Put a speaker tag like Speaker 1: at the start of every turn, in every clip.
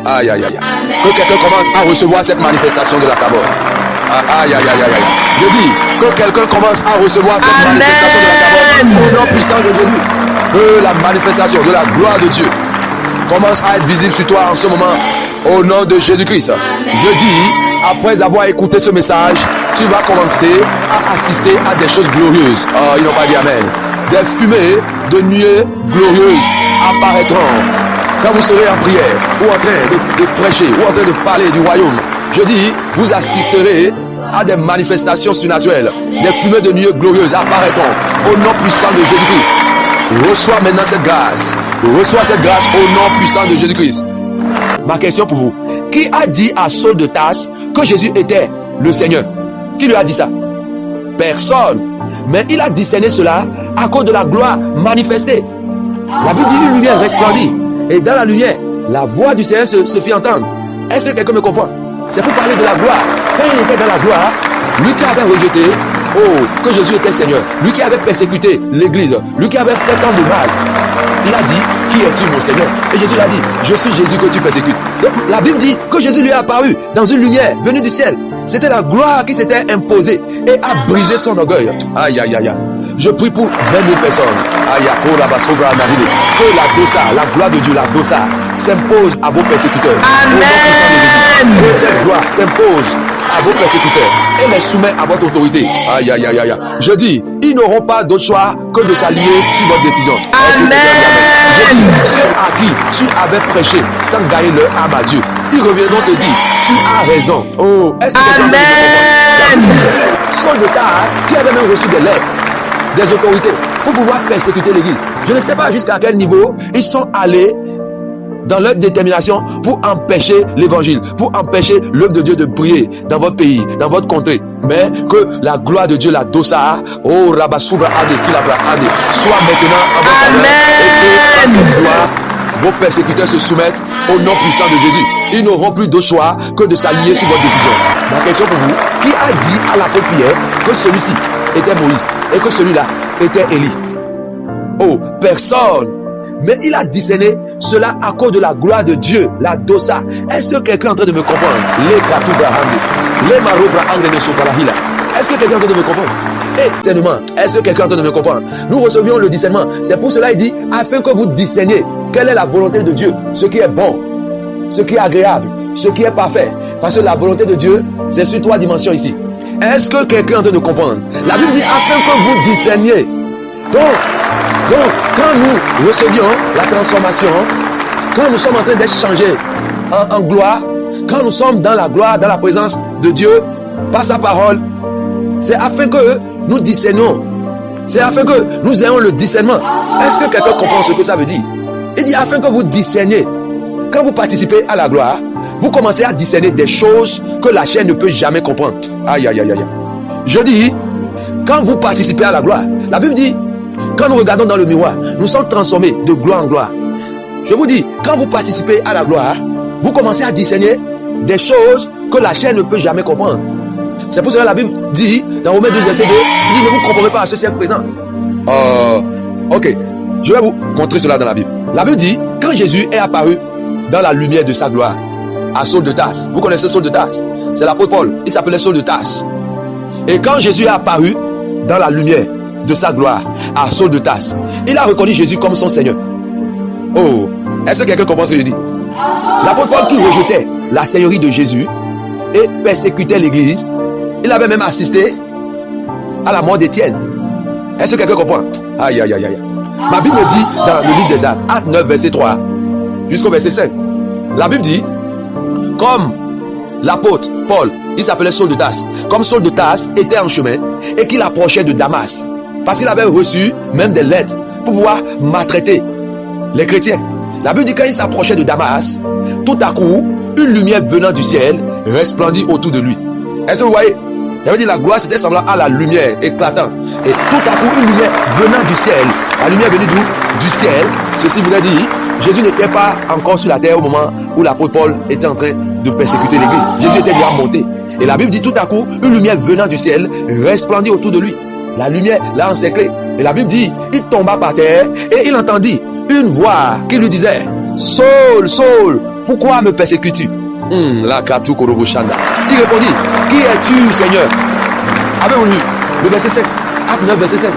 Speaker 1: Aïe, aïe, aïe. Que quelqu'un commence à recevoir cette manifestation de la cabote. Aïe, aïe, aïe, aïe, aïe. Je dis que quelqu'un commence à recevoir cette manifestation de la cabote au nom puissant de Jésus. Que la manifestation de la gloire de Dieu commence à être visible sur toi en ce moment au nom de Jésus-Christ. Je dis, après avoir écouté ce message, tu vas commencer à assister à des choses glorieuses. Oh, ils n'ont pas dit amen. Des fumées de nuées glorieuses apparaîtront quand vous serez en prière ou en train de prêcher ou en train de parler du royaume. Je dis, vous assisterez à des manifestations surnaturelles. Des fumées de nuées glorieuses apparaîtront au nom puissant de Jésus-Christ. Reçois maintenant cette grâce. Reçois cette grâce au nom puissant de Jésus-Christ. Ma question pour vous. Qui a dit à Saul de Tarse que Jésus était le Seigneur? Qui lui a dit ça? Personne. Mais il a discerné cela à cause de la gloire manifestée. La Bible dit une lumière resplendit. Et dans la lumière, la voix du Seigneur se fit entendre. Est-ce que quelqu'un me comprend? C'est pour parler de la gloire. Quand il était dans la gloire, lui qui avait rejeté que Jésus était Seigneur, lui qui avait persécuté l'église, lui qui avait fait tant de mal, il a dit, qui es-tu mon Seigneur? Et Jésus l'a dit, je suis Jésus que tu persécutes. Donc la Bible dit que Jésus lui est apparu dans une lumière venue du ciel. C'était la gloire qui s'était imposée et a brisé son orgueil. Aïe, aïe, aïe, aïe. Je prie pour 20 000 personnes. Aïe, que la dosa, la gloire de Dieu, la dosa, s'impose à vos persécuteurs. Amen. Que cette gloire s'impose à vos persécuteurs et les soumet à votre autorité. Aïe, aïe, aïe, aïe. Je dis, ils n'auront pas d'autre choix que de s'allier sur votre décision. Amen. Je dis, ceux à qui tu avais prêché sans gagner leur âme à Dieu, ils reviendront te dire, tu as raison. Oh, est-ce que Amen. Saul de Tarse, qui avait même reçu des lettres des autorités pour pouvoir persécuter l'église. Je ne sais pas jusqu'à quel niveau ils sont allés dans leur détermination pour empêcher l'évangile, pour empêcher l'œuvre de Dieu de briller dans votre pays, dans votre contrée. Mais que la gloire de Dieu, la dosa, oh Rabasubra Ade, Kilabra Ade, soit maintenant en votre faveur. Et que dans cette gloire, vos persécuteurs se soumettent au nom puissant de Jésus. Ils n'auront plus de choix que de s'allier sur votre décision. Ma question pour vous, qui a dit à l'apôtre Pierre que celui-ci était Moïse et que celui-là était Élie? Oh, personne. Mais il a discerné cela à cause de la gloire de Dieu, la dosa. Est-ce que quelqu'un est en train de me comprendre? Est-ce que quelqu'un est en train de me comprendre? Discernement. Est-ce que quelqu'un est en train de me comprendre? Nous recevions le discernement. C'est pour cela qu'il dit, afin que vous discerniez quelle est la volonté de Dieu, ce qui est bon, ce qui est agréable, ce qui est parfait. Parce que la volonté de Dieu, c'est sur 3 dimensions ici. Est-ce que quelqu'un est en train de comprendre? La Bible dit, afin que vous discerniez. Donc, quand nous recevions la transformation, quand nous sommes en train d'être changés en gloire, quand nous sommes dans la gloire, dans la présence de Dieu, par sa parole, c'est afin que nous discernions. C'est afin que nous ayons le discernement. Est-ce que quelqu'un comprend ce que ça veut dire? Il dit afin que vous discerniez. Quand vous participez à la gloire, vous commencez à discerner des choses que la chair ne peut jamais comprendre. Aïe, aïe, aïe, aïe. Je dis, quand vous participez à la gloire, la Bible dit, quand nous regardons dans le miroir, nous sommes transformés de gloire en gloire. Je vous dis, quand vous participez à la gloire, vous commencez à discerner des choses que la chair ne peut jamais comprendre. C'est pour cela que la Bible dit, dans Romains 12, verset 2, il dit, ne vous conformez pas à ce siècle présent. Ok, je vais vous montrer cela dans la Bible. La Bible dit, quand Jésus est apparu dans la lumière de sa gloire, à Saul de Tarse. Vous connaissez Saul de Tarse? C'est l'apôtre Paul. Il s'appelait Saul de Tarse. Et quand Jésus est apparu dans la lumière de sa gloire à Saul de Tarse, il a reconnu Jésus comme son Seigneur. Oh, est-ce que quelqu'un comprend ce que je dis? L'apôtre Paul qui rejetait la seigneurie de Jésus et persécutait l'église, il avait même assisté à la mort d'Étienne. Est-ce que quelqu'un comprend? Aïe, aïe, aïe, aïe. Ma Bible me dit dans le livre des Actes, Acte 9, verset 3 jusqu'au verset 5. La Bible dit, comme l'apôtre Paul, il s'appelait Saul de Tarse, comme Saul de Tarse était en chemin et qu'il approchait de Damas, parce qu'il avait reçu même des lettres pour pouvoir maltraiter les chrétiens. La Bible dit quand il s'approchait de Damas, tout à coup, une lumière venant du ciel resplendit autour de lui. Est-ce que vous voyez? Ça veut dire la gloire c'était semblable à la lumière éclatante. Et tout à coup, une lumière venant du ciel. La lumière venue d'où? Du ciel. Ceci voulait dire, Jésus n'était pas encore sur la terre au moment où l'apôtre Paul était en train de persécuter l'église. Jésus était déjà monté. Et la Bible dit tout à coup, une lumière venant du ciel resplendit autour de lui. La lumière l'a encerclé. Et la Bible dit, il tomba par terre et il entendit une voix qui lui disait, Saul, Saul, pourquoi me persécutes-tu? La Katu Koroboshanda. Il répondit, qui es-tu, Seigneur? Avez-vous lu le verset 5, Acte 9, verset 5.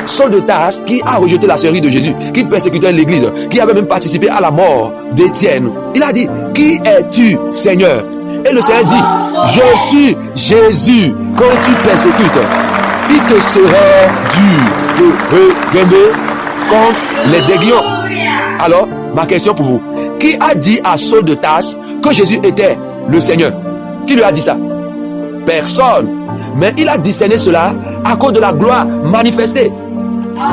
Speaker 1: Saul de Tarse, qui a rejeté la seigneurie de Jésus, qui persécutait l'église, qui avait même participé à la mort d'Étienne. Il a dit, qui es-tu, Seigneur? Et le Seigneur dit, je suis Jésus que tu persécutes. Il te sera dur de regagner contre les aiguillons. Alors, ma question pour vous, qui a dit à Saul de Tarse que Jésus était le Seigneur? Qui lui a dit ça? Personne. Mais il a discerné cela à cause de la gloire manifestée.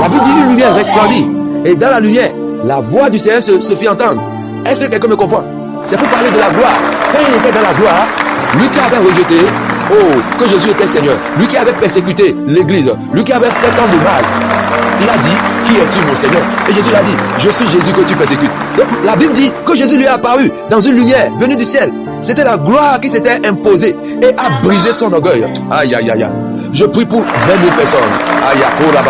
Speaker 1: La Bible dit une lumière resplendit. Et dans la lumière, la voix du Seigneur se fit entendre. Est-ce que quelqu'un me comprend? C'est pour parler de la gloire. Quand il était dans la gloire, lui qui avait rejeté, que Jésus était Seigneur, lui qui avait persécuté l'église, lui qui avait fait tant de mal, il a dit, qui es-tu mon Seigneur? Et Jésus l'a dit, je suis Jésus que tu persécutes. Donc la Bible dit que Jésus lui est apparu dans une lumière venue du ciel. C'était la gloire qui s'était imposée et a brisé son orgueil. Aïe, aïe, aïe, aïe. Je prie pour 20 000 personnes. Aïe, que la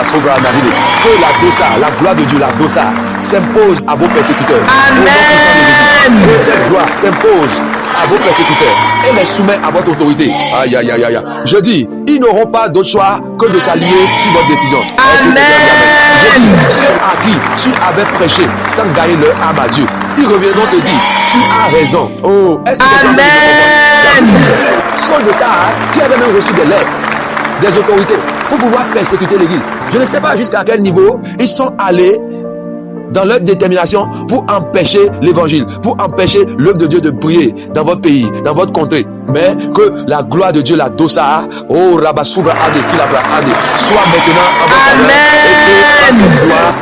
Speaker 1: dosa, la gloire de Dieu, la dosa, s'impose à vos persécuteurs. Amen. Que cette gloire s'impose à vos persécuteurs et les soumet à votre autorité. Aïe, aïe, aïe, aïe. Je dis, ils n'auront pas d'autre choix que de s'allier sur votre décision. Amen. Je dis, ceux à qui tu avais prêché sans gagner leur âme à Dieu, ils reviendront te dire, tu as raison. Oh, est-ce que Amen. Saul de Tarse, qui avait même reçu des lettres des autorités pour pouvoir persécuter l'église. Je ne sais pas jusqu'à quel niveau ils sont allés dans leur détermination pour empêcher l'évangile, pour empêcher l'œuvre de Dieu de briller dans votre pays, dans votre contrée. Mais que la gloire de Dieu, la dosa, Rabasubra Ade, Kilabra Ade, soit maintenant en votre faveur. Et que dans cette gloire,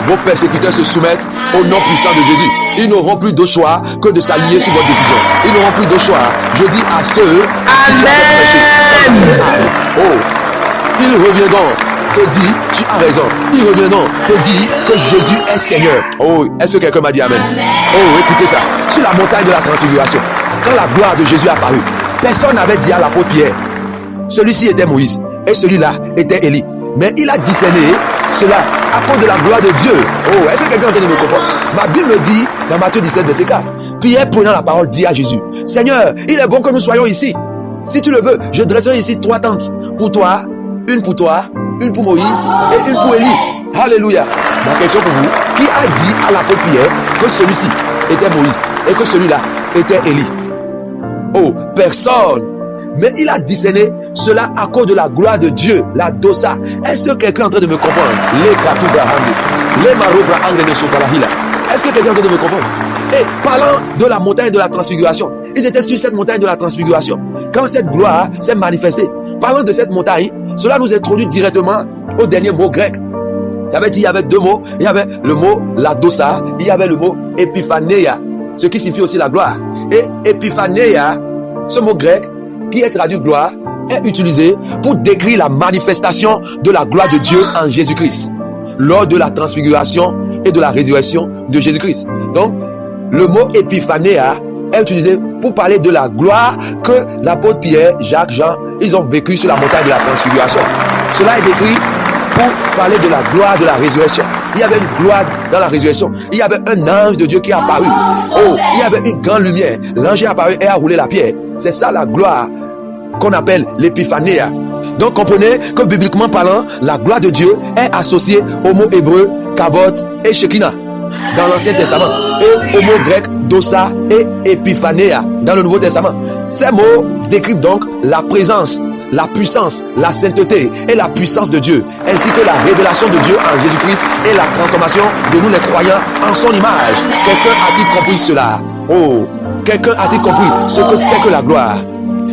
Speaker 1: vos persécuteurs se soumettent au nom puissant de Jésus. Ils n'auront plus de choix que de s'allier sur votre décision. Ils n'auront plus de choix. Je dis à ceux qui ont prêché, ils reviendront te dire, tu as raison. Ils reviendront te dire que Jésus est Seigneur. Oh, est-ce que quelqu'un m'a dit Amen? Oh, écoutez ça. Sur la montagne de la transfiguration, quand la gloire de Jésus apparut, personne n'avait dit à l'apôtre Pierre, celui-ci était Moïse et celui-là était Élie. Mais il a discerné cela à cause de la gloire de Dieu. Oh, est-ce que quelqu'un entend de me comprendre? Ma Bible me dit, dans Matthieu 17, verset 4, Pierre prenant la parole dit à Jésus, Seigneur, il est bon que nous soyons ici. Si tu le veux, je dresserai ici 3 tentes. Pour toi, une pour Moïse et une pour Élie. Alléluia. Ma question pour vous, qui a dit à l'apôtre Pierre que celui-ci était Moïse et que celui-là était Élie? Oh, personne. Mais il a discerné cela à cause de la gloire de Dieu, la dosa. Est-ce que quelqu'un est en train de me comprendre? Est-ce que quelqu'un est en train de me comprendre? Et parlant de la montagne de la transfiguration, ils étaient sur cette montagne de la transfiguration. Quand cette gloire s'est manifestée, parlant de cette montagne, cela nous introduit directement au dernier mot grec. Il y avait 2 mots. Il y avait le mot la dosa, il y avait le mot epiphaneia, ce qui signifie aussi la gloire. Et epiphaneia, ce mot grec, qui est traduit gloire, est utilisé pour décrire la manifestation de la gloire de Dieu en Jésus-Christ lors de la transfiguration et de la résurrection de Jésus-Christ. Donc, le mot épiphanéa est utilisé pour parler de la gloire que l'apôtre Pierre, Jacques, Jean, ils ont vécu sur la montagne de la transfiguration. Cela est décrit pour parler de la gloire de la résurrection. Il y avait une gloire dans la résurrection. Il y avait un ange de Dieu qui est apparu. Oh, il y avait une grande lumière. L'ange est apparu et a roulé la pierre. C'est ça la gloire qu'on appelle l'épiphanéa. Donc comprenez que bibliquement parlant, la gloire de Dieu est associée au mot hébreu kavod et shekinah dans l'Ancien Testament et au mot grec dosa et épiphanéa dans le Nouveau Testament. Ces mots décrivent donc la présence, la puissance, la sainteté et la puissance de Dieu, ainsi que la révélation de Dieu en Jésus-Christ et la transformation de nous les croyants en son image. Quelqu'un a-t-il compris cela? Oh, quelqu'un a-t-il compris ce que c'est que la gloire?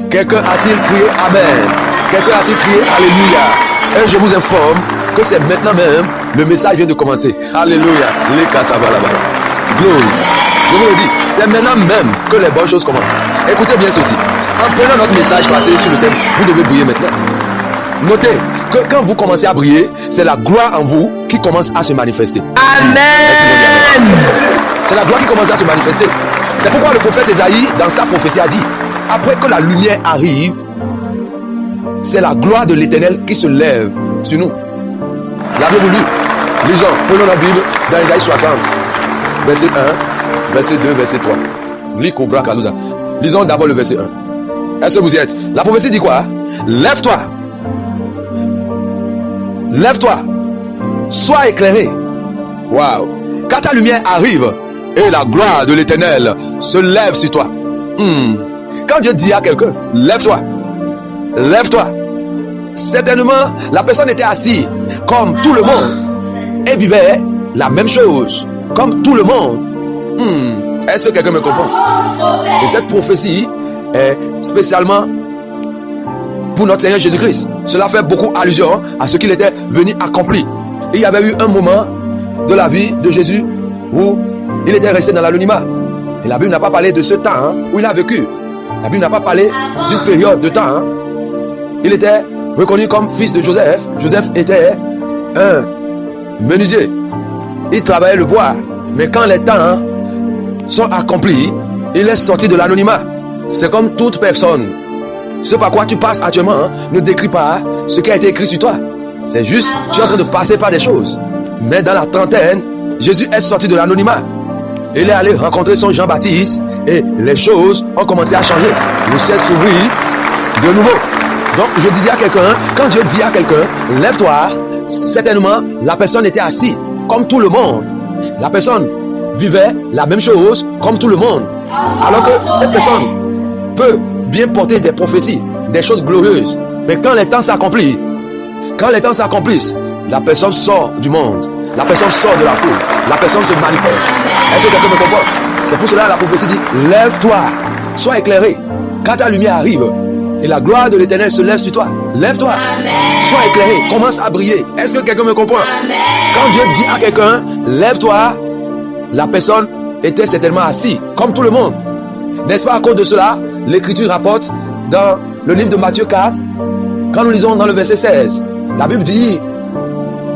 Speaker 1: Quelqu'un a-t-il crié Amen? Quelqu'un a-t-il crié Alléluia? Et je vous informe que c'est maintenant même, le message vient de commencer. Alléluia. Les kassabalaba. Glory. Je vous le dis, c'est maintenant même que les bonnes choses commencent. Écoutez bien ceci. En prenant notre message passé sur le thème, vous devez briller maintenant. Notez que quand vous commencez à briller, c'est la gloire en vous qui commence à se manifester. Amen. C'est la gloire qui commence à se manifester. C'est pourquoi le prophète Ésaïe, dans sa prophétie, a dit, après que la lumière arrive, c'est la gloire de l'Éternel qui se lève sur nous. L'avez-vous lu? Lisons, prenons la Bible dans Ésaïe 60, verset 1, verset 2, verset 3. Lisons d'abord le verset 1. Est-ce que vous y êtes? La prophétie dit quoi? Lève-toi. Lève-toi. Sois éclairé. Waouh. Quand ta lumière arrive et la gloire de l'Éternel se lève sur toi. Quand Dieu dit à quelqu'un, lève-toi. Lève-toi. Certainement, la personne était assise comme tout le monde et vivait la même chose comme tout le monde. Est-ce que quelqu'un me comprend? Et cette prophétie est spécialement pour notre Seigneur Jésus-Christ. Cela fait beaucoup allusion à ce qu'il était venu accomplir. Il y avait eu un moment de la vie de Jésus où il était resté dans l'anonymat. Et la Bible n'a pas parlé de ce temps où il a vécu. La Bible n'a pas parlé d'une période de temps. Il était reconnu comme fils de Joseph. Joseph était un menuisier. Il travaillait le bois. Mais quand les temps sont accomplis, il est sorti de l'anonymat. C'est comme toute personne. Ce par quoi tu passes actuellement ne décrit pas ce qui a été écrit sur toi. C'est juste, tu es en train de passer par des choses. Mais dans la trentaine, Jésus est sorti de l'anonymat. Il est allé rencontrer son Jean-Baptiste et les choses ont commencé à changer. Le ciel s'ouvrit de nouveau. Donc je disais à quelqu'un, quand Dieu dit à quelqu'un, lève-toi, certainement la personne était assise comme tout le monde. La personne vivait la même chose comme tout le monde. Alors que cette personne peut bien porter des prophéties, des choses glorieuses. Mais quand les temps s'accomplissent, la personne sort du monde. La personne sort de la foule. La personne se manifeste. Est-ce que quelqu'un me comprend? C'est pour cela que la prophétie dit, lève-toi, sois éclairé. Quand ta lumière arrive et la gloire de l'Éternel se lève sur toi, lève-toi, sois éclairé, commence à briller. Est-ce que quelqu'un me comprend? Quand Dieu dit à quelqu'un, lève-toi, la personne était certainement assise, comme tout le monde. N'est-ce pas à cause de cela, l'Écriture rapporte dans le livre de Matthieu 4, quand nous lisons dans le verset 16, la Bible dit,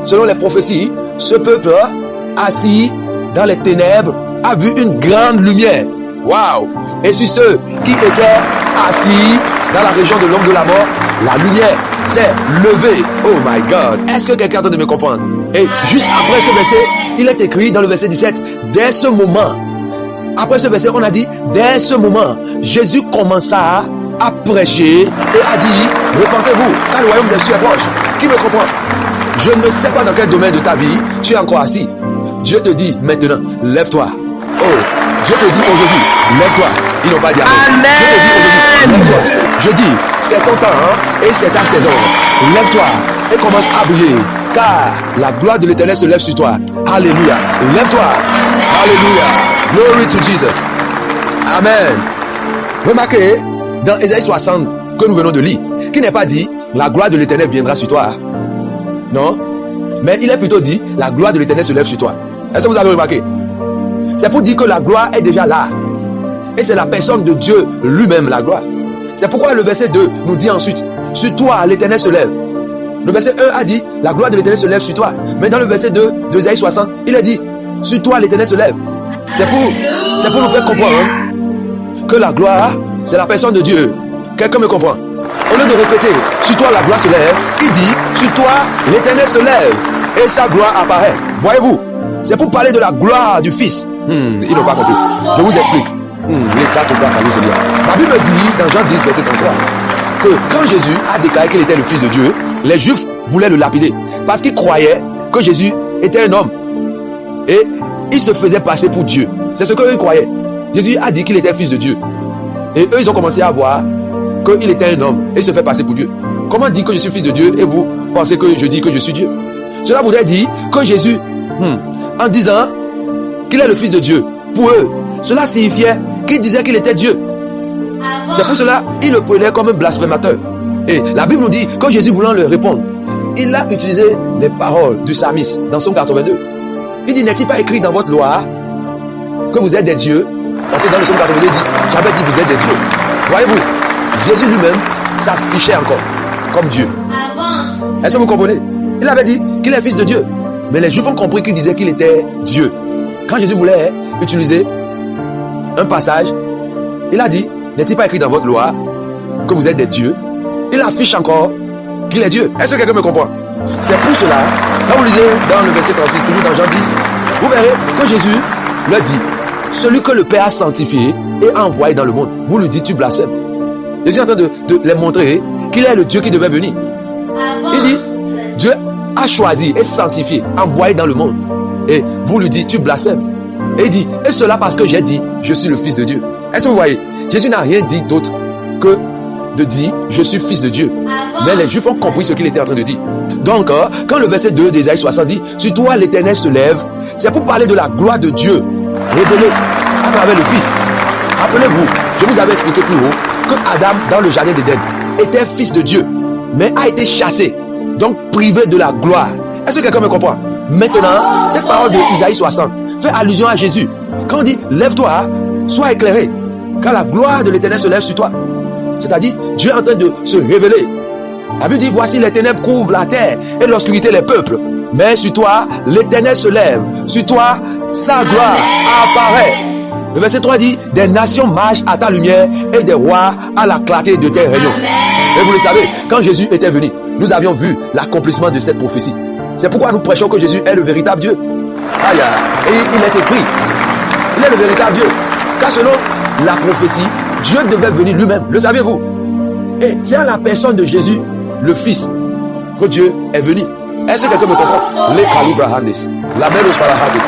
Speaker 1: selon les prophéties, ce peuple assis dans les ténèbres a vu une grande lumière. Waouh! Et sur ceux qui étaient assis dans la région de l'ombre de la mort, la lumière s'est levée. Oh my God! Est-ce que quelqu'un est en train de me comprendre? Et juste après ce verset, il est écrit dans le verset 17, dès ce moment, après ce verset, on a dit, dès ce moment, Jésus commença à prêcher et a dit, repentez-vous, car le royaume des cieux est proche. Qui me comprend? Je ne sais pas dans quel domaine de ta vie tu es encore assis. Dieu te dit maintenant, lève-toi. Oh, Dieu te dit aujourd'hui, lève-toi. Ils n'ont pas dit amen. Dieu te dit aujourd'hui, lève-toi. Je dis, c'est ton temps et c'est ta saison. Lève-toi et commence à briller, car la gloire de l'Éternel se lève sur toi. Alléluia. Lève-toi. Alléluia. Glory to Jesus. Amen. Remarquez, dans Ésaïe 60 que nous venons de lire, qui n'est pas dit, la gloire de l'Éternel viendra sur toi. Non, mais il est plutôt dit, la gloire de l'Éternel se lève sur toi. Est-ce que vous avez remarqué? C'est pour dire que la gloire est déjà là. Et c'est la personne de Dieu lui-même, la gloire. C'est pourquoi le verset 2 nous dit ensuite, sur toi l'Éternel se lève. Le verset 1 a dit, la gloire de l'Éternel se lève sur toi. Mais dans le verset 2 de Ésaïe 60, il a dit, sur toi l'Éternel se lève. C'est pour nous faire comprendre que la gloire, c'est la personne de Dieu. Quelqu'un me comprend? Au lieu de répéter, sur toi la gloire se lève, il dit, sur toi l'Éternel se lève et sa gloire apparaît. Voyez-vous, c'est pour parler de la gloire du Fils. Ils n'ont pas compris. Je vous explique. La Bible dit dans Jean 10, verset 33, que quand Jésus a déclaré qu'il était le Fils de Dieu, les Juifs voulaient le lapider parce qu'ils croyaient que Jésus était un homme et il se faisait passer pour Dieu. C'est ce qu'eux croyaient. Jésus a dit qu'il était Fils de Dieu et eux ils ont commencé à voir qu'il était un homme et se fait passer pour Dieu. Comment dire que je suis fils de Dieu et vous pensez que je dis que je suis Dieu? Cela voudrait dire que Jésus, en disant qu'il est le Fils de Dieu, pour eux, cela signifiait qu'il disait qu'il était Dieu. C'est pour cela qu'ils le prenaient comme un blasphémateur. Et la Bible nous dit que Jésus voulant leur répondre, il a utilisé les paroles du psalmiste dans son 82. Il dit, n'est-il pas écrit dans votre loi que vous êtes des dieux? Parce que dans le psaume 82, il dit, j'avais dit vous êtes des dieux. Voyez-vous, Jésus lui-même s'affichait encore comme Dieu. Est-ce que vous comprenez? Il avait dit qu'il est fils de Dieu. Mais les Juifs ont compris qu'il disait qu'il était Dieu. Quand Jésus voulait utiliser un passage, il a dit, n'est-il pas écrit dans votre loi que vous êtes des dieux? Il affiche encore qu'il est Dieu. Est-ce que quelqu'un me comprend? C'est pour cela, quand vous lisez dans le verset 36, toujours dans Jean 10, vous verrez que Jésus leur dit, celui que le Père a sanctifié et a envoyé dans le monde. Vous lui dites, tu blasphèmes. Jésus est en train de les montrer qu'il est le Dieu qui devait venir. Il dit, Dieu a choisi et sanctifié, envoyé dans le monde. Et vous lui dites, tu blasphèmes. Et il dit, et cela parce que j'ai dit, je suis le Fils de Dieu. Est-ce que vous voyez? Jésus n'a rien dit d'autre que de dire, je suis Fils de Dieu. Mais les Juifs ont compris ce qu'il était en train de dire. Donc, quand le verset 2 d'Ésaïe 60 dit, sur toi l'Éternel se lève, c'est pour parler de la gloire de Dieu révélée à travers le Fils. Rappelez-vous, je vous avais expliqué plus haut que Adam, dans le jardin d'Éden, était fils de Dieu, mais a été chassé, donc privé de la gloire. Est-ce que quelqu'un me comprend? Maintenant, cette parole de Isaïe 60 fait allusion à Jésus. Quand on dit, lève-toi, sois éclairé, car la gloire de l'Éternel se lève sur toi. C'est-à-dire, Dieu est en train de se révéler. La Bible dit, voici les ténèbres couvrent la terre et l'obscurité les peuples. Mais sur toi, l'Éternel se lève. Sur toi, sa gloire apparaît. Le verset 3 dit, des nations marchent à ta lumière et des rois à la clarté de tes rayons. Et vous le savez, quand Jésus était venu, nous avions vu l'accomplissement de cette prophétie. C'est pourquoi nous prêchons que Jésus est le véritable Dieu. Aïe, aïe. Et il est écrit, il est le véritable Dieu. Car selon la prophétie, Dieu devait venir lui-même. Le savez-vous? Et c'est à la personne de Jésus, le Fils, que Dieu est venu. Est-ce que quelqu'un me comprend? Les Kalubrahandis, la Melos Parahandis,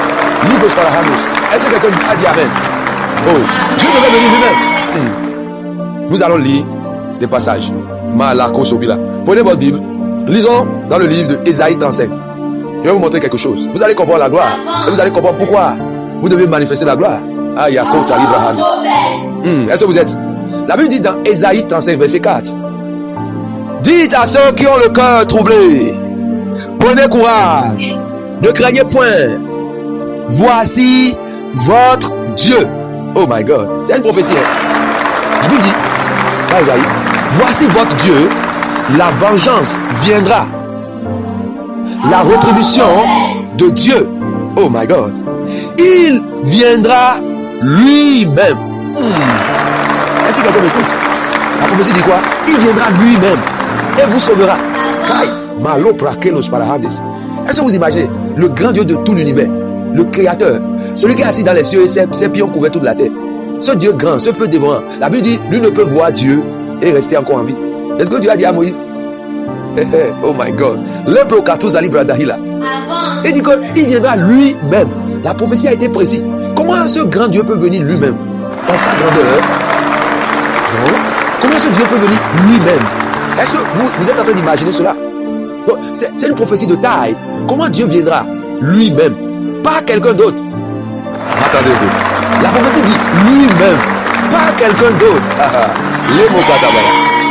Speaker 1: Libos Parahandis. Est-ce que quelqu'un a dit Amen? Oh, Dieu devait venir lui-même. Nous allons lire des passages. Malako Sobila. Prenez votre Bible. Lisons dans le livre de Ésaïe 35. Je vais vous montrer quelque chose. Vous allez comprendre la gloire. Et vous allez comprendre pourquoi vous devez manifester la gloire. Ah, Yako Talibrahandis. Est-ce que vous êtes? La Bible dit dans Ésaïe 35, verset 4. Dites à ceux qui ont le cœur troublé, prenez courage, ne craignez point. Voici votre Dieu. Oh my God, c'est une prophétie. La Bible dit, dans Ésaïe, voici votre Dieu, la vengeance viendra. La rétribution de Dieu. Oh my God. Il viendra lui-même. Est-ce que quelqu'un m'écoute? La prophétie dit quoi? Il viendra lui-même et vous sauvera. Est-ce que vous imaginez le grand Dieu de tout l'univers, le créateur, celui qui est assis dans les cieux et ses pieds ont couvert toute la terre, ce Dieu grand, ce feu dévorant? La Bible dit, lui ne peut voir Dieu et rester encore en vie. Est-ce que Dieu a dit à Moïse? Oh my God. Il dit qu'il viendra lui-même. La prophétie a été précise. Comment ce grand Dieu peut venir lui-même dans sa grandeur? Non. Comment ce Dieu peut venir lui-même? Est-ce que vous êtes en train d'imaginer cela? C'est une prophétie de taille. Comment Dieu viendra lui-même? Pas quelqu'un d'autre. Attendez. La prophétie dit lui-même. Pas quelqu'un d'autre.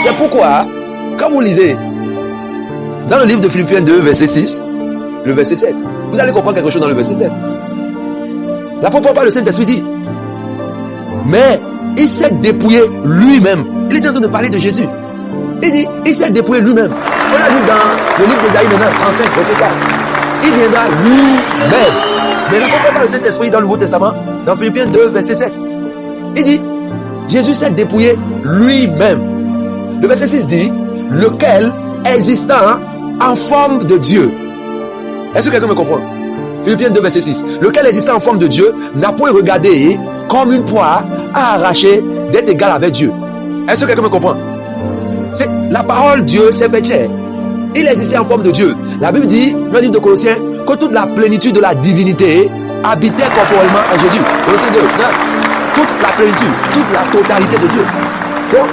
Speaker 1: C'est pourquoi, quand vous lisez dans le livre de Philippiens 2, verset 6, le verset 7, vous allez comprendre quelque chose dans le verset 7. L'apôtre Paul, le Saint-Esprit dit, mais il s'est dépouillé lui-même. Il est en train de parler de Jésus. Il dit, il s'est dépouillé lui-même. On a lu dans le livre d'Ésaïe 35, verset 4. Il viendra lui-même. Mais l'apôtre Paul, le Saint-Esprit, dans le Nouveau Testament, dans Philippiens 2, verset 7, il dit, Jésus s'est dépouillé lui-même. Le verset 6 dit, lequel existant en forme de Dieu. Est-ce que quelqu'un me comprend? Philippiens 2, verset 6. Lequel existant en forme de Dieu n'a point regardé comme une proie à arracher d'être égal avec Dieu. Est-ce que quelqu'un me comprend? C'est la parole Dieu s'est fait chair. Il existait en forme de Dieu. La Bible dit, dans le livre de Colossiens, que toute la plénitude de la divinité habitait corporellement en Jésus. Colossiens 2, 9. Toute la plénitude, toute la totalité de Dieu. Donc,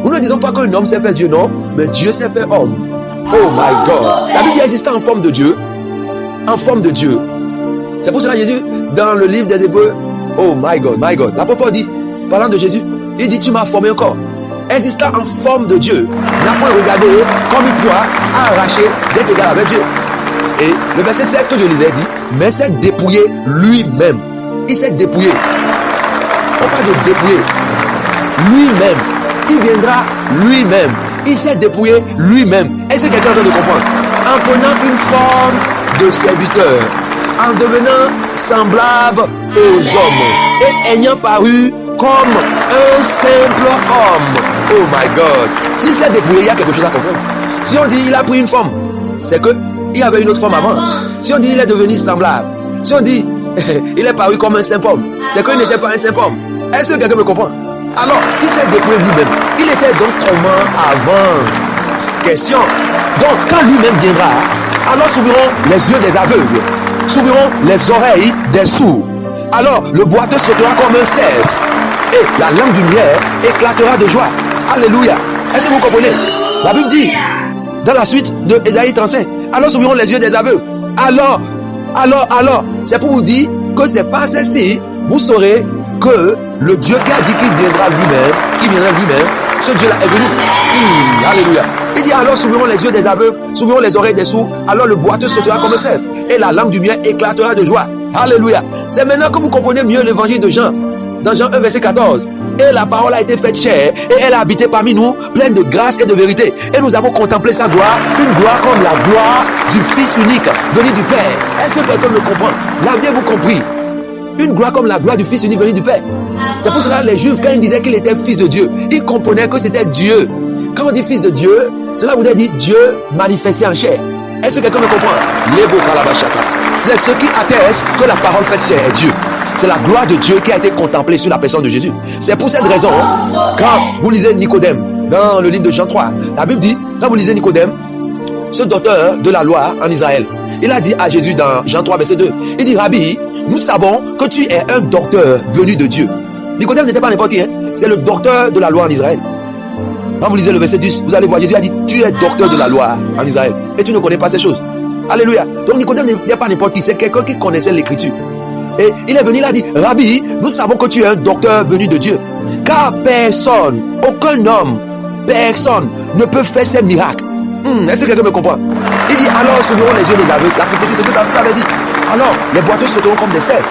Speaker 1: nous ne disons pas qu'un homme s'est fait Dieu, non, mais Dieu s'est fait homme. Oh my God. La Bible dit existait en forme de Dieu. En forme de Dieu. C'est pour cela Jésus, dans le livre des Hébreux, oh my God, my God. L'apôtre Paul dit, parlant de Jésus, il dit, tu m'as formé un corps. Existant en forme de Dieu, n'a point regardé comme il pourra arracher d'être égal avec Dieu. Et le verset 7 que je lisais dit, mais s'est dépouillé lui-même. Il s'est dépouillé. On parle de dépouiller. Lui-même. Il viendra lui-même. Il s'est dépouillé lui-même. Est-ce que quelqu'un a de comprendre? En prenant une forme de serviteur, en devenant semblable aux hommes et ayant paru comme un simple homme. Oh my God. S'il s'est dépouillé, il y a quelque chose à comprendre. Si on dit il a pris une forme, c'est que il y avait une autre forme avant. Si on dit il est devenu semblable, si on dit il est paru comme un saint pomme, c'est qu'il n'était pas un saint pomme. Est-ce que quelqu'un me comprend? Alors, si c'est dépouillé lui-même, il était donc comment avant? Question. Donc, quand lui-même viendra, alors s'ouvriront les yeux des aveugles, s'ouvriront les oreilles des sourds. Alors, le boiteux sautera comme un cerf, et la langue du miel éclatera de joie. Alléluia. Est-ce que vous comprenez? La Bible dit, dans la suite de Ésaïe 35, alors s'ouvriront les yeux des aveugles. Alors, c'est pour vous dire que c'est pas ceci, vous saurez que le Dieu qui a dit qu'il viendra lui-même, ce Dieu-là est venu. Alléluia. Il dit alors s'ouvriront les yeux des aveugles, s'ouvriront les oreilles des sourds, alors le boiteux sautera comme un cerf, et la langue du miel éclatera de joie. Alléluia. C'est maintenant que vous comprenez mieux l'évangile de Jean. Dans Jean 1, verset 14. Et la parole a été faite chair, et elle a habité parmi nous, pleine de grâce et de vérité. Et nous avons contemplé sa gloire, une gloire comme la gloire du Fils unique, venu du Père. Est-ce que quelqu'un me comprend? L'avez-vous compris? Une gloire comme la gloire du Fils unique venu du Père. C'est pour cela que les Juifs, quand ils disaient qu'il était fils de Dieu, ils comprenaient que c'était Dieu. Quand on dit fils de Dieu, cela voudrait dire Dieu manifesté en chair. Est-ce que quelqu'un me comprend? C'est ceux qui attestent que la parole faite chair est Dieu. C'est la gloire de Dieu qui a été contemplée sur la personne de Jésus. C'est pour cette raison, quand vous lisez Nicodème, dans le livre de Jean 3, la Bible dit, quand vous lisez Nicodème, ce docteur de la loi en Israël, il a dit à Jésus dans Jean 3, verset 2, il dit, Rabbi, nous savons que tu es un docteur venu de Dieu. Nicodème n'était pas n'importe qui, c'est le docteur de la loi en Israël. Quand vous lisez le verset 10, vous allez voir, Jésus a dit, tu es docteur de la loi en Israël, et tu ne connais pas ces choses. Alléluia. Donc Nicodème n'est pas n'importe qui, c'est quelqu'un qui connaissait l'écriture. Et il est venu, il a dit, Rabbi, nous savons que tu es un docteur venu de Dieu. Car personne, aucun homme, personne ne peut faire ces miracles. Est-ce que quelqu'un me comprend? Il dit, alors s'ouvriront les yeux des aveugles. La prophétie, c'est que ça avait dit. Alors, les boiteux sauteront comme des cerfs.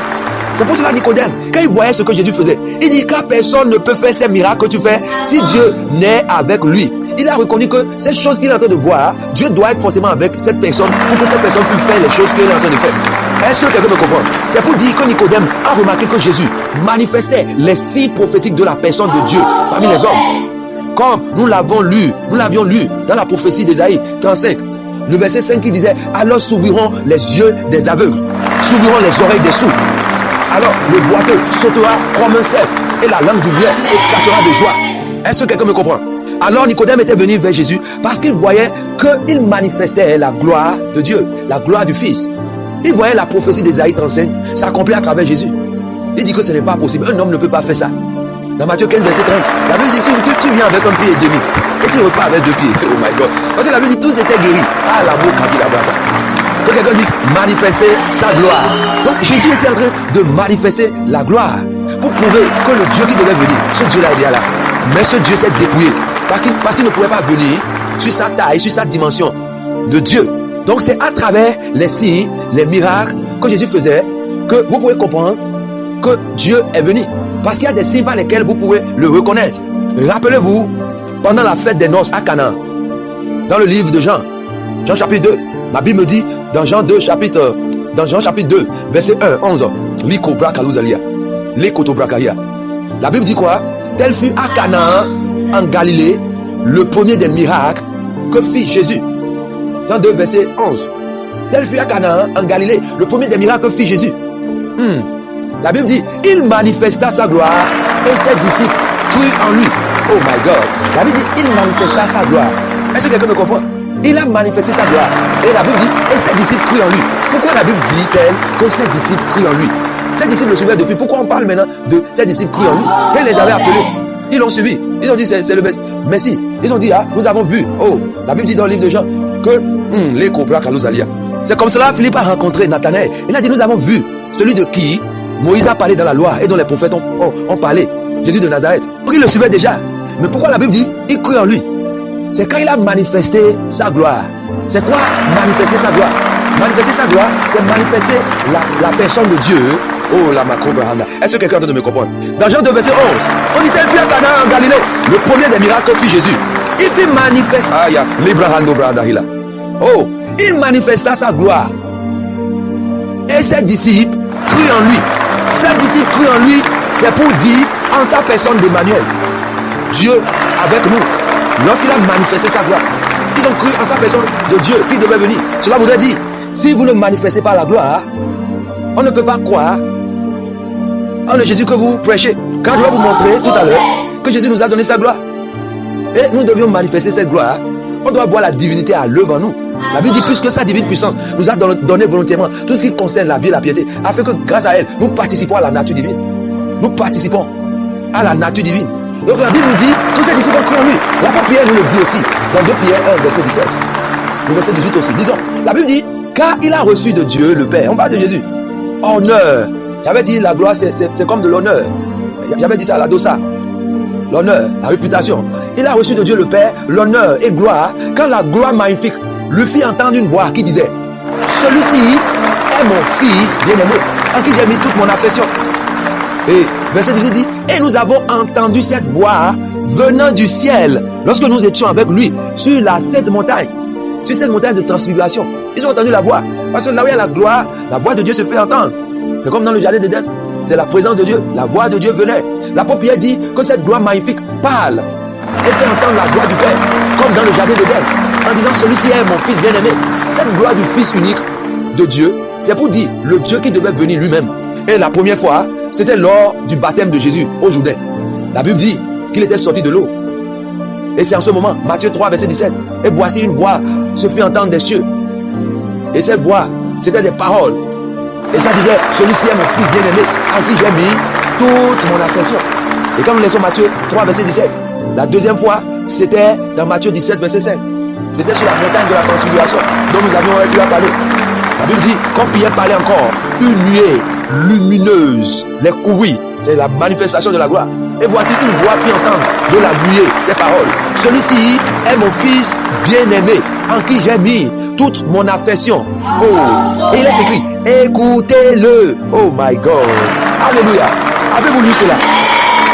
Speaker 1: C'est pour cela Nicodème, quand il voyait ce que Jésus faisait, il dit, car personne ne peut faire ces miracles que tu fais si Dieu n'est avec lui. Il a reconnu que ces choses qu'il est en train de voir, Dieu doit être forcément avec cette personne pour que cette personne puisse faire les choses qu'il est en train de faire. Est-ce que quelqu'un me comprend? C'est pour dire que Nicodème a remarqué que Jésus manifestait les signes prophétiques de la personne de Dieu parmi les hommes. Comme nous l'avions lu dans la prophétie d'Ésaïe 35, le verset 5 qui disait, alors s'ouvriront les yeux des aveugles, s'ouvriront les oreilles des sourds. Alors le boiteux sautera comme un cerf et la langue du miel éclatera de joie. Est-ce que quelqu'un me comprend? Alors Nicodème était venu vers Jésus parce qu'il voyait qu'il manifestait la gloire de Dieu, la gloire du Fils. Il voyait la prophétie d'Ésaïe 35 s'accomplir à travers Jésus. Il dit que ce n'est pas possible. Un homme ne peut pas faire ça. Dans Matthieu 15, verset 30, la Bible dit tu viens avec un pied et demi et tu repars avec 2 pieds. Oh my God. Parce que la Bible dit tous étaient guéris. Ah, l'amour kabila baba. Que quelqu'un dise manifester sa gloire. Donc Jésus était en train de manifester la gloire pour prouver que le Dieu qui devait venir, ce Dieu-là est là. Mais ce Dieu s'est dépouillé parce qu'il ne pouvait pas venir sur sa taille, sur sa dimension de Dieu. Donc c'est à travers les signes, les miracles que Jésus faisait que vous pouvez comprendre que Dieu est venu. Parce qu'il y a des signes par lesquels vous pouvez le reconnaître. Rappelez-vous, pendant la fête des noces à Canaan, dans le livre de Jean, Jean chapitre 2, la Bible me dit, dans Jean 2 chapitre 2, verset 1, 11, la Bible dit quoi? Tel fut à Canaan, en Galilée, le premier des miracles que fit Jésus. Jean 2, verset 11. Tel fut à Canaan, en Galilée, le premier des miracles que fit Jésus. La Bible dit, il manifesta sa gloire et ses disciples crurent en lui. Oh my God. La Bible dit, il manifesta sa gloire. Est-ce que quelqu'un me comprend? Il a manifesté sa gloire. Et la Bible dit, et ses disciples crurent en lui. Pourquoi la Bible dit-elle que ses disciples crurent en lui? Ses disciples le suivaient depuis. Pourquoi on parle maintenant de ses disciples crurent en lui? Quand il les avait appelés, ils l'ont suivi. Ils ont dit, c'est le Messie. Ils ont dit, nous avons vu. Oh, la Bible dit dans le livre de Jean que les cobras Kalouzalia. C'est comme cela Philippe a rencontré Nathanaël. Il a dit, nous avons vu celui de qui Moïse a parlé dans la loi et dont les prophètes ont parlé. Jésus de Nazareth. Donc il le suivait déjà. Mais pourquoi la Bible dit, il crut en lui? C'est quand il a manifesté sa gloire. C'est quoi manifester sa gloire? Manifester sa gloire, c'est manifester la personne de Dieu. Oh la macobrahanda. Est-ce que quelqu'un est en train de me comprendre? Dans Jean 2 verset 11, on dit tel fut à Canaan en Galilée, le premier des miracles que fit Jésus. Il fit manifester. Oh, il manifesta sa gloire. Et ses disciples crurent en lui. Ses disciples crurent en lui, c'est pour dire en sa personne d'Emmanuel. Dieu avec nous. Lorsqu'il a manifesté sa gloire. Ils ont cru en sa personne de Dieu qui devait venir. Cela voudrait dire, si vous ne manifestez pas la gloire, on ne peut pas croire en le Jésus que vous prêchez. Quand je vais vous montrer tout à l'heure que Jésus nous a donné sa gloire, et nous devions manifester cette gloire, on doit voir la divinité à l'œuvre en nous. La Bible dit, puisque sa divine puissance nous a donné volontairement tout ce qui concerne la vie et la piété, afin que grâce à elle, nous participons à la nature divine. Nous participons à la nature divine. Donc la Bible nous dit que ces disciples ont cru en lui. L'apôtre Pierre nous le dit aussi, dans 2 Pierre 1, verset 17. Le verset 18 aussi. Disons, la Bible dit, car il a reçu de Dieu le Père. On parle de Jésus. Honneur. J'avais dit, la gloire, c'est comme de l'honneur. J'avais dit ça, la doxa. L'honneur, la réputation. Il a reçu de Dieu le Père l'honneur et gloire, quand la gloire magnifique lui fit entendre une voix qui disait, celui-ci est mon fils bien-aimé, en qui j'ai mis toute mon affection. Et verset 18 dit, et nous avons entendu cette voix venant du ciel, lorsque nous étions avec lui sur la sainte montagne, sur cette montagne de transfiguration. Ils ont entendu la voix, parce que là où il y a la gloire, la voix de Dieu se fait entendre. C'est comme dans le jardin d'Éden, c'est la présence de Dieu, la voix de Dieu venait. L'apôtre Pierre dit que cette gloire magnifique parle et fait entendre la voix du Père, comme dans le jardin d'Éden, en disant, celui-ci est mon fils bien-aimé. Cette gloire du fils unique de Dieu, c'est pour dire le Dieu qui devait venir lui-même. Et la première fois, c'était lors du baptême de Jésus au Jourdain. La Bible dit qu'il était sorti de l'eau. Et c'est en ce moment, Matthieu 3, verset 17, et voici une voix se fit entendre des cieux. Et cette voix, c'était des paroles. Et ça disait, celui-ci est mon fils bien-aimé, en qui j'ai mis toute mon affection. Et quand nous laissons Matthieu 3, verset 17, la deuxième fois, c'était dans Matthieu 17, verset 5. C'était sur la montagne de la transfiguration dont nous avions eu à parler. La Bible dit, quand Pierre parlait encore, une nuée lumineuse les couvrit. C'est la manifestation de la gloire. Et voici une voix fit entendre de la nuée ces paroles. Celui-ci est mon fils bien-aimé, en qui j'ai mis toute mon affection. Oh, et il est écrit, écoutez-le. Oh my God. Alléluia. Avez-vous lu cela?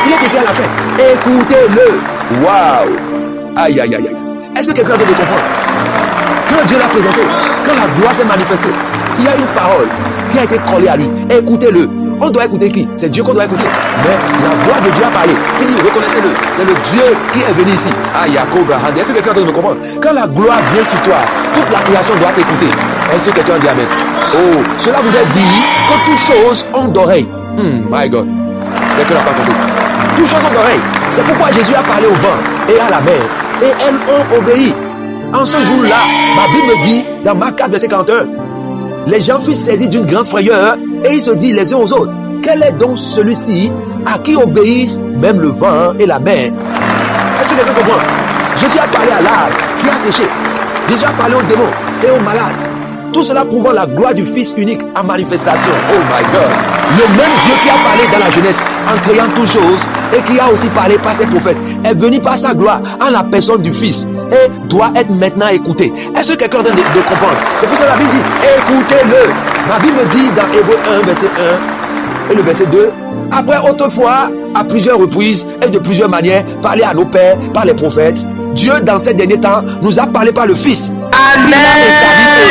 Speaker 1: Il est écrit à la fin, écoutez-le. Waouh. Aïe, aïe, aïe, aïe. Est-ce que quelqu'un veut comprendre? Quand Dieu l'a présenté, quand la gloire s'est manifestée, il y a une parole qui a été collée à lui. Écoutez-le. On doit écouter qui? C'est Dieu qu'on doit écouter. Mais la voix de Dieu a parlé. Il dit, reconnaissez-le. C'est le Dieu qui est venu ici. Aïe, est-ce que quelqu'un doit me comprendre? Quand la gloire vient sur toi, toute la création doit t'écouter. Est-ce que quelqu'un dit amen? Oh, cela voudrait dire que toutes choses ont d'oreilles. My God. Quelqu'un n'a pas compris. Toutes choses ont d'oreilles. C'est pourquoi Jésus a parlé au vent et à la mer. Et elles ont obéi. En ce jour-là, ma Bible dit, dans Marc 4, verset 41, les gens furent saisis d'une grande frayeur et ils se disent les uns aux autres, quel est donc celui-ci à qui obéissent même le vent et la mer? Est-ce que quelqu'un comprend? Jésus a parlé à l'arbre qui a séché. Jésus a parlé aux démons et aux malades. Tout cela prouvant la gloire du Fils unique en manifestation. Oh my God. Le même Dieu qui a parlé dans la jeunesse en créant toutes choses et qui a aussi parlé par ses prophètes est venu par sa gloire en la personne du Fils et doit être maintenant écouté. Est-ce que quelqu'un est en train de comprendre? C'est pour ça que la Bible dit, écoutez-le. Ma Bible dit dans Hébreux 1, verset 1 et le verset 2, après autrefois, à plusieurs reprises et de plusieurs manières, parlé à nos pères par les prophètes, Dieu dans ces derniers temps nous a parlé par le Fils. Amen. Il a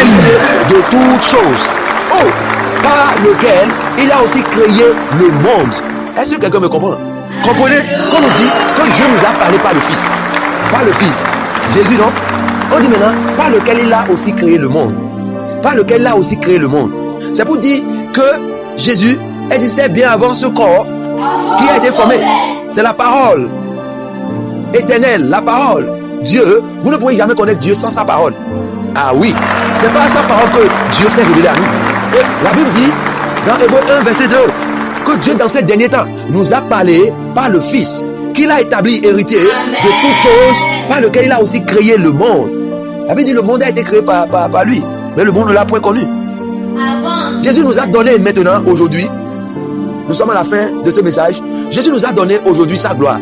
Speaker 1: établi de toutes choses. Oh, par lequel il a aussi créé le monde. Est-ce que quelqu'un me comprend? Comprenez? Quand on dit que Dieu nous a parlé par le Fils. Par le Fils. Jésus, non? On dit maintenant, par lequel il a aussi créé le monde. Par lequel il a aussi créé le monde. C'est pour dire que Jésus existait bien avant ce corps qui a été formé. C'est la parole éternelle, la parole. Dieu, vous ne pouvez jamais connaître Dieu sans sa parole. Ah oui, c'est par sa parole que Dieu s'est révélé à nous. Et la Bible dit, dans Hébreux 1, verset 2, que Dieu, dans ces derniers temps, nous a parlé par le Fils, qu'il a établi héritier de toutes choses, par lequel il a aussi créé le monde. La Bible dit, le monde a été créé par lui, mais le monde ne l'a point connu. Jésus nous a donné maintenant, aujourd'hui, nous sommes à la fin de ce message, Jésus nous a donné aujourd'hui sa gloire.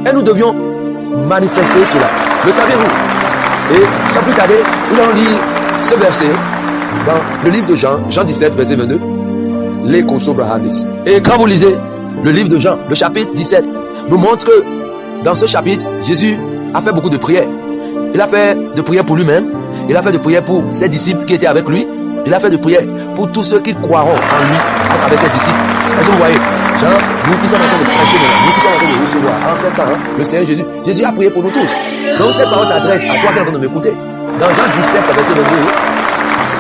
Speaker 1: Et nous devions manifester cela. Le savez-vous? Et sans plus tarder, nous allons lire ce verset dans le livre de Jean, Jean 17, verset 22. Les Kosobrahadis. Et quand vous lisez le livre de Jean, le chapitre 17, nous montre que dans ce chapitre, Jésus a fait beaucoup de prières. Il a fait de prières pour lui-même. Il a fait de prières pour ses disciples qui étaient avec lui. Il a fait de prières pour tous ceux qui croiront en lui à travers ses disciples. Est-ce que vous voyez? Genre, nous qui sommes en train de prêcher maintenant, nous qui sommes en train de recevoir en 7 ans, le Seigneur Jésus. Jésus a prié pour nous tous. Donc cette parole s'adresse à toi qui es en train de m'écouter. Dans Jean 17, verset 22,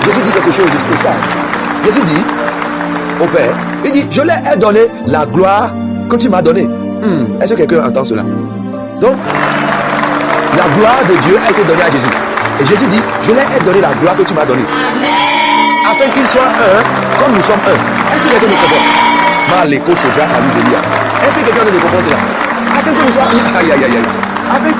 Speaker 1: Jésus dit quelque chose de spécial. Jésus dit au Père, il dit, je leur ai donné la gloire que tu m'as donnée. Est-ce que quelqu'un entend cela? Donc, la gloire de Dieu a été donnée à Jésus. Et Jésus dit, je leur ai donné la gloire que tu m'as donnée. Afin qu'ils soient un, comme nous sommes un. Est-ce que quelqu'un me comprend? Est-ce que quelqu'un me comprend cela? Afin que nous soyons un. Aïe, aïe, aïe, aïe. Afin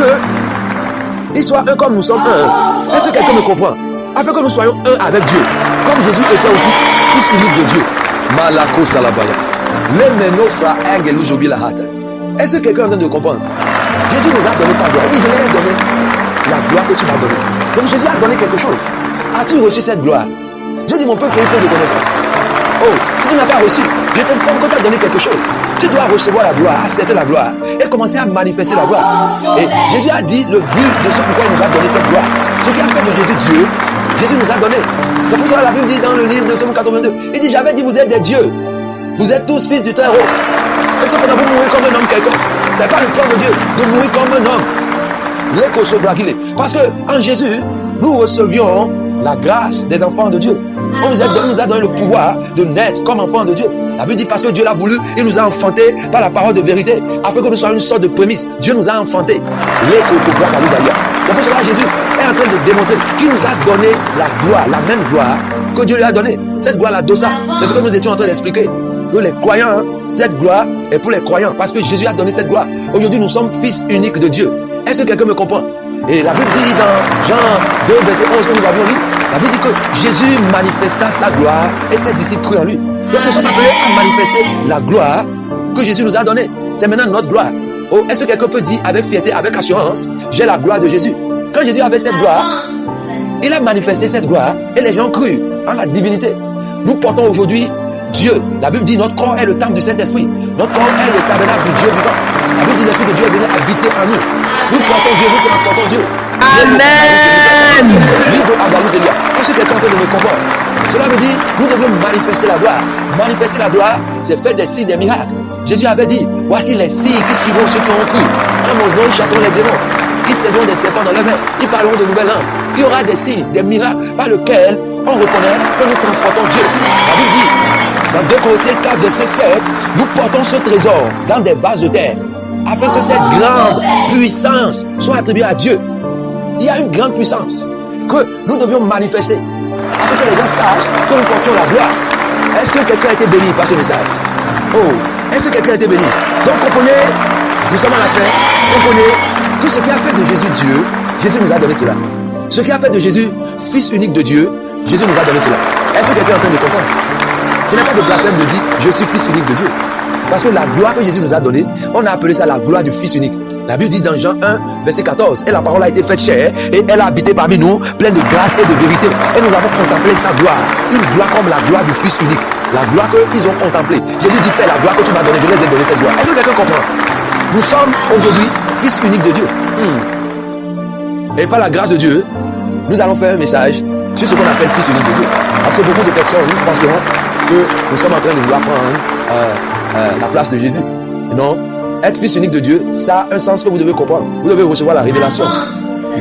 Speaker 1: qu'ils soient un comme nous sommes un. Est-ce que quelqu'un me comprend? Afin que nous soyons un avec Dieu. Comme Jésus était aussi fils unique de Dieu. Malako salabaya. Est-ce que quelqu'un est en train de comprendre? Jésus nous a donné sa gloire. Il dit, je lui ai donné la gloire que tu m'as donnée. Donc Jésus a donné quelque chose. As-tu reçu cette gloire? J'ai dit, mon peuple, il faut de connaissance. Oh, si tu n'as pas reçu, je t'informe que tu as donné quelque chose. Tu dois recevoir la gloire, accepter la gloire et commencer à manifester la gloire. Et Jésus a dit le but de ce pourquoi il nous a donné cette gloire. Ce qui a fait de Jésus Dieu, Jésus nous a donné. C'est pour ça que la Bible dit dans le livre de Psaume 82, il dit, j'avais dit, vous êtes des dieux. Vous êtes tous fils du Très-Haut. Et ce qu'on a vous mourir comme un homme quelqu'un. C'est pas le plan de Dieu de mourir comme un homme. Parce que en Jésus, nous recevions la grâce des enfants de Dieu. On nous a donné le pouvoir de naître comme enfants de Dieu. La Bible dit parce que Dieu l'a voulu, il nous a enfantés par la parole de vérité, afin que nous soyons une sorte de prémisse. Dieu nous a enfantés. C'est pour cela que Jésus est en train de démontrer qu'il nous a donné la gloire, la même gloire que Dieu lui a donnée. Cette gloire, la doxa, c'est ce que nous étions en train d'expliquer. Nous les croyants, cette gloire est pour les croyants, parce que Jésus a donné cette gloire. Aujourd'hui, nous sommes fils uniques de Dieu. Est-ce que quelqu'un me comprend? Et la Bible dit dans Jean 2, verset 11 que nous avions lu, la Bible dit que Jésus manifesta sa gloire et ses disciples crurent en lui. Donc nous sommes appelés à manifester la gloire que Jésus nous a donnée. C'est maintenant notre gloire. Oh, est-ce que quelqu'un peut dire avec fierté, avec assurance, j'ai la gloire de Jésus? Quand Jésus avait cette gloire, il a manifesté cette gloire et les gens crurent en la divinité. Nous portons aujourd'hui Dieu. La Bible dit notre corps est le temple du Saint-Esprit. Notre corps est le tabernacle du Dieu vivant. La Bible dit l'Esprit de Dieu est venu habiter en nous. Nous portons Dieu, nous transportons Dieu. Amen. Est-ce que quelqu'un peut me comprendre? Cela veut dire nous devons manifester la gloire. Manifester la gloire, c'est faire des signes, des miracles. Jésus avait dit, voici les signes qui suivront ceux qui ont cru. En mon nom, ils chasseront les démons. Ils saisiront des serpents dans leurs mains. Ils parleront de nouvelles langues. Il y aura des signes, des miracles par lesquels on reconnaît que nous transportons Dieu. La Bible dit, dans 2 Corinthiens 4, verset 7, nous portons ce trésor dans des vases de terre, afin que cette grande puissance soit attribuée à Dieu. Il y a une grande puissance que nous devions manifester, afin que les gens sachent que nous portons la gloire. Est-ce que quelqu'un a été béni par ce message? Oh, est-ce que quelqu'un a été béni? Donc comprenez, nous sommes à la fin, comprenez que ce qui a fait de Jésus Dieu, Jésus nous a donné cela. Ce qui a fait de Jésus fils unique de Dieu, Jésus nous a donné cela. Est-ce que quelqu'un est en train de comprendre? Ce n'est pas de blasphème de dire je suis fils unique de Dieu. Parce que la gloire que Jésus nous a donnée, on a appelé ça la gloire du fils unique. La Bible dit dans Jean 1, verset 14, et la parole a été faite chair, et elle a habité parmi nous, pleine de grâce et de vérité. Et nous avons contemplé sa gloire. Une gloire comme la gloire du fils unique. La gloire qu'ils ont contemplée. Jésus dit, Père, la gloire que tu m'as donnée, je les ai donné cette gloire. Est-ce que quelqu'un comprend? Nous sommes aujourd'hui fils unique de Dieu. Et par la grâce de Dieu, nous allons faire un message sur ce qu'on appelle fils unique de Dieu. Parce que beaucoup de personnes penseront que nous sommes en train de vouloir prendre la place de Jésus. Non, être fils unique de Dieu, ça a un sens que vous devez comprendre. Vous devez recevoir la révélation.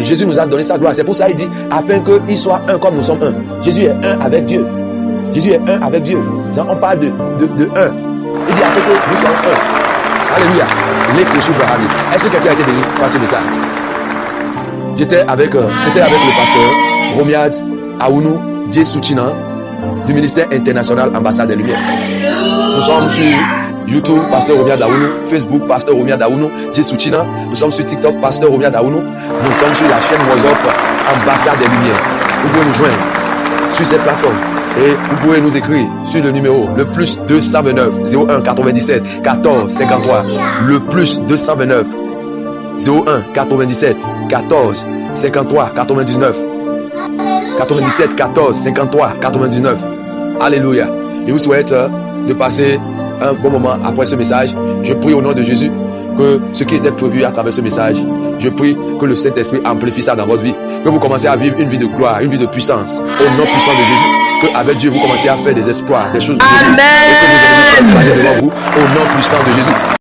Speaker 1: Jésus nous a donné sa gloire. C'est pour ça qu'il dit, afin qu'il soit un comme nous sommes un. Jésus est un avec Dieu. Jésus est un avec Dieu. On parle de un. Il dit, afin que nous soyons un. Alléluia. Est-ce que quelqu'un a été béni par ce message? C'était avec le pasteur Romiad Aounou Djesouchina du ministère international Ambassade des Lumières. Nous sommes sur YouTube, pasteur Romiad Aounou, Facebook, pasteur Romiad Aounou Djesouchina. Nous sommes sur TikTok, pasteur Romiad Aounou. Nous sommes sur la chaîne WhatsApp Ambassade des Lumières. Vous pouvez nous joindre sur cette plateforme. Et vous pouvez nous écrire sur le numéro le plus 229 01 97 14 53. Le plus 229 01 97 14 53 99 97 14 53 99. Alléluia. Je vous souhaite de passer un bon moment après ce message. Je prie au nom de Jésus que ce qui était prévu à travers ce message, je prie que le Saint-Esprit amplifie ça dans votre vie, que vous commencez à vivre une vie de gloire, une vie de puissance, au nom puissant de Jésus, qu'avec Dieu vous commencez à faire des espoirs, des choses de Dieu, et que vous allez vous devant vous, au nom puissant de Jésus.